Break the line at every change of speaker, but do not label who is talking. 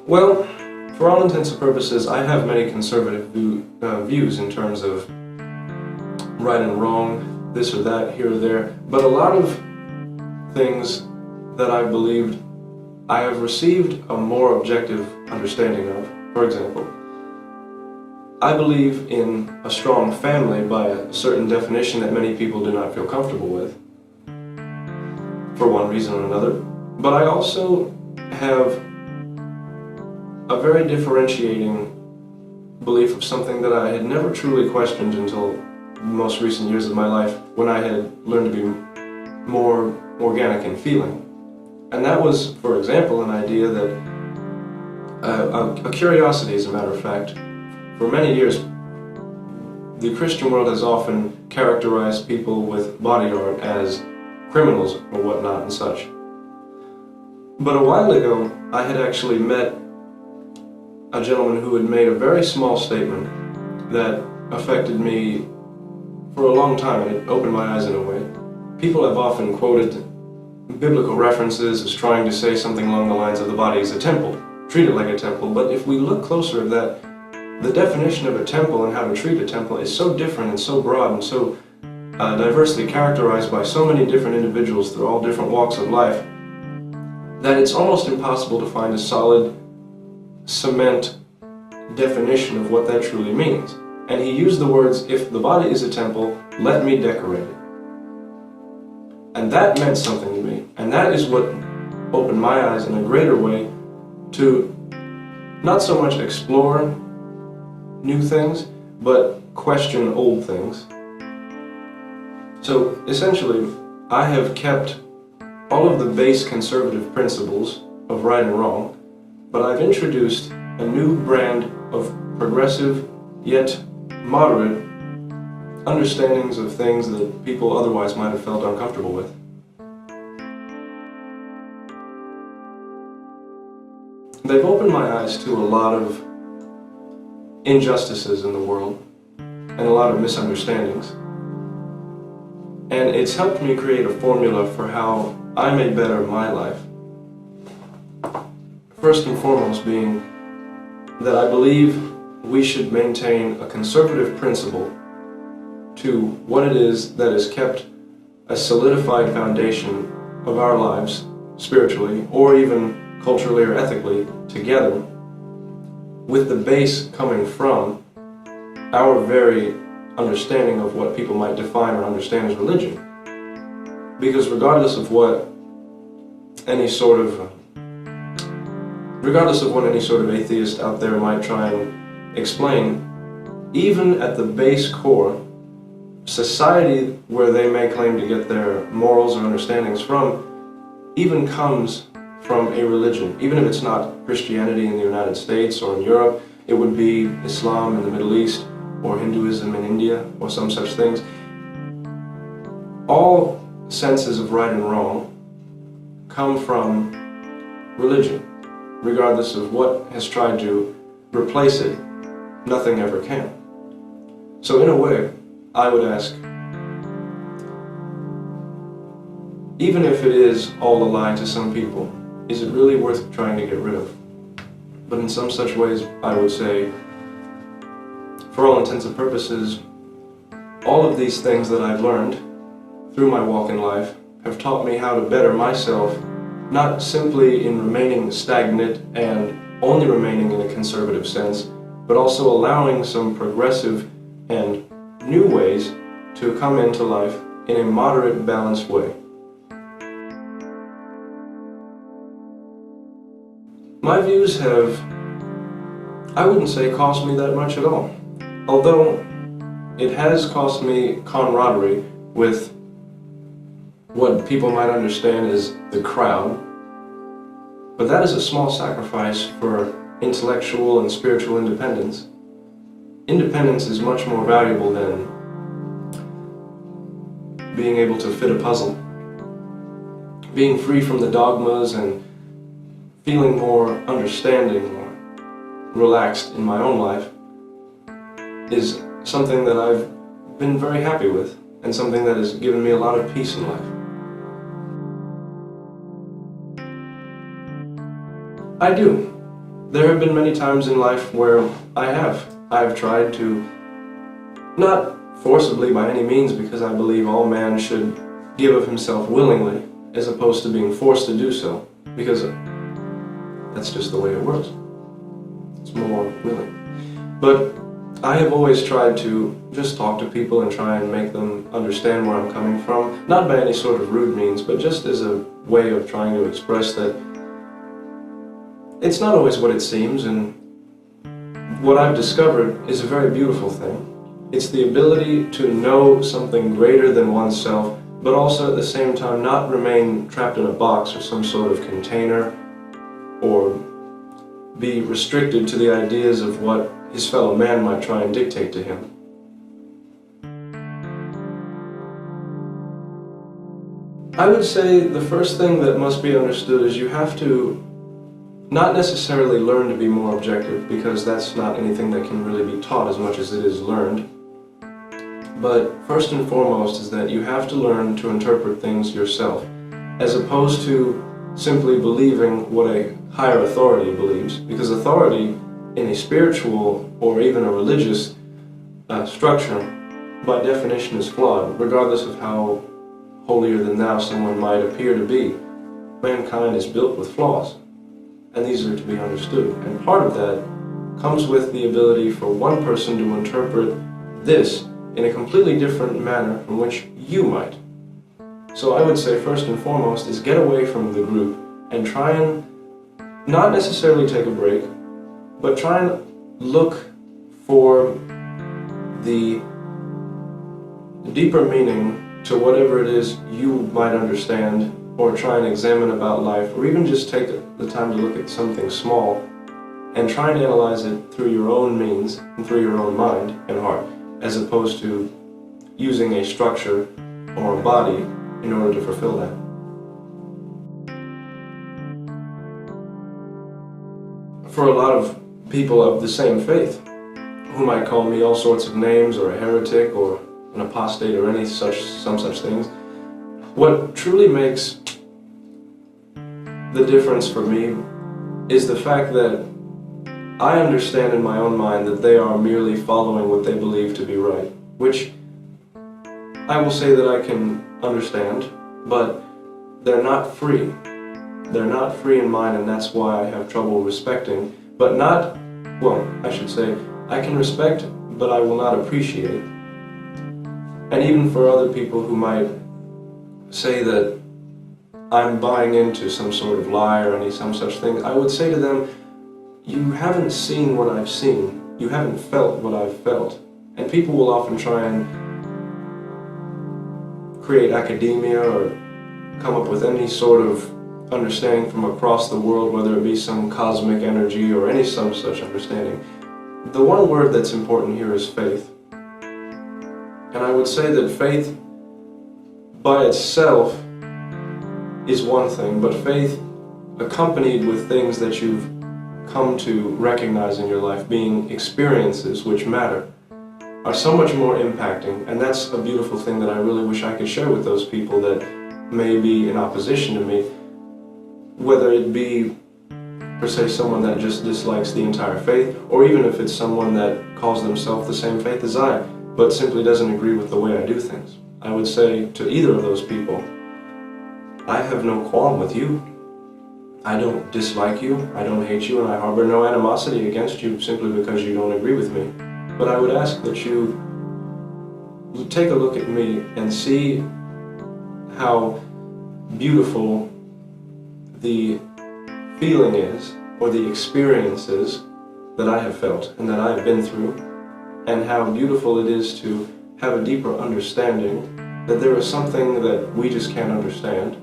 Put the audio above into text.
Well, for all intents and purposes, I have many conservative views in terms of right and wrong, this or that, here or there, but a lot of things that I believed I have received a more objective understanding of. For example, I believe in a strong family by a certain definition that many people do not feel comfortable with, for one reason or another. But I also have a very differentiating belief of something that I had never truly questioned until the most recent years of my life, when I had learned to be more organic in feeling. And that was, for example, an idea that, a curiosity as a matter of fact. For many years, the Christian world has often characterized people with body art as criminals or whatnot and such. But a while ago, I had actually met a gentleman who had made a very small statement that affected me for a long time, and it opened my eyes in a way. People have often quoted biblical references as trying to say something along the lines of the body is a temple, treat it like a temple, but if we look closer at that, the definition of a temple and how to treat a temple is so different and so broad and so diversely characterized by so many different individuals through all different walks of life that it's almost impossible to find a solid cement definition of what that truly means. And he used the words, if the body is a temple, let me decorate it. And that meant something to me. And that is what opened my eyes in a greater way to not so much explore new things, but question old things. So essentially, I have kept all of the base conservative principles of right and wrong, but I've introduced a new brand of progressive, yet moderate understandings of things that people otherwise might have felt uncomfortable with. They've opened my eyes to a lot of injustices in the world and a lot of misunderstandings. And it's helped me create a formula for how I may better my life. First and foremost being that I believe we should maintain a conservative principle to what it is that has kept a solidified foundation of our lives, spiritually or even culturally or ethically, together, with the base coming from our very understanding of what people might define or understand as religion. Because regardless of what any sort of atheist out there might try and explain, even at the base core, society where they may claim to get their morals or understandings from even comes from a religion. Even if it's not Christianity in the United States or in Europe, it would be Islam in the Middle East or Hinduism in India or some such things. All senses of right and wrong come from religion. Regardless of what has tried to replace it, nothing ever can. So in a way, I would ask, even if it is all a lie to some people, is it really worth trying to get rid of? But in some such ways, I would say, for all intents and purposes, all of these things that I've learned through my walk in life have taught me how to better myself, not simply in remaining stagnant and only remaining in a conservative sense, but also allowing some progressive and new ways to come into life in a moderate, balanced way. My views have, I wouldn't say cost me that much at all, although it has cost me camaraderie with what people might understand as the crowd, but that is a small sacrifice for intellectual and spiritual independence. Independence is much more valuable than being able to fit a puzzle. Being free from the dogmas and feeling more understanding or relaxed in my own life is something that I've been very happy with and something that has given me a lot of peace in life. I do. there have been many times in life where I've tried to, not forcibly by any means, because I believe all man should give of himself willingly, as opposed to being forced to do so, because that's just the way it works. It's more willing. But I have always tried to just talk to people and try and make them understand where I'm coming from, not by any sort of rude means, but just as a way of trying to express that it's not always what it seems, and what I've discovered is a very beautiful thing. It's the ability to know something greater than oneself, but also at the same time not remain trapped in a box or some sort of container, or be restricted to the ideas of what his fellow man might try and dictate to him. I would say the first thing that must be understood is you have to not necessarily learn to be more objective, because that's not anything that can really be taught as much as it is learned. But first and foremost is that you have to learn to interpret things yourself, as opposed to simply believing what a higher authority believes, because authority in a spiritual or even a religious structure by definition is flawed, regardless of how holier than thou someone might appear to be. Mankind is built with flaws, and these are to be understood, and part of that comes with the ability for one person to interpret this in a completely different manner from which you might. So I would say first and foremost is get away from the group and try and not necessarily take a break, but try and look for the deeper meaning to whatever it is you might understand, or try and examine about life, or even just take the time to look at something small and try and analyze it through your own means and through your own mind and heart, as opposed to using a structure or a body in order to fulfill that. For a lot of people of the same faith, who might call me all sorts of names, or a heretic, or an apostate, or some such things, what truly makes the difference for me is the fact that I understand in my own mind that they are merely following what they believe to be right, which I will say that I can understand, but they're not free. They're not free in mind, and that's why I have trouble respecting, but not, well, I should say, I can respect, but I will not appreciate. And even for other people who might say that I'm buying into some sort of lie or some such thing, I would say to them, you haven't seen what I've seen. You haven't felt what I've felt. And people will often try and create academia or come up with any sort of understanding from across the world, whether it be some cosmic energy or some such understanding. The one word that's important here is faith. And I would say that faith by itself is one thing, but faith accompanied with things that you've come to recognize in your life, being experiences which matter, are so much more impacting, and that's a beautiful thing that I really wish I could share with those people that may be in opposition to me, whether it be per se someone that just dislikes the entire faith, or even if it's someone that calls themselves the same faith as I, but simply doesn't agree with the way I do things. I would say to either of those people, I have no qualm with you. I don't dislike you, I don't hate you, and I harbor no animosity against you simply because you don't agree with me. But I would ask that you take a look at me and see how beautiful the feeling is, or the experiences that I have felt and that I have been through, and how beautiful it is to have a deeper understanding that there is something that we just can't understand,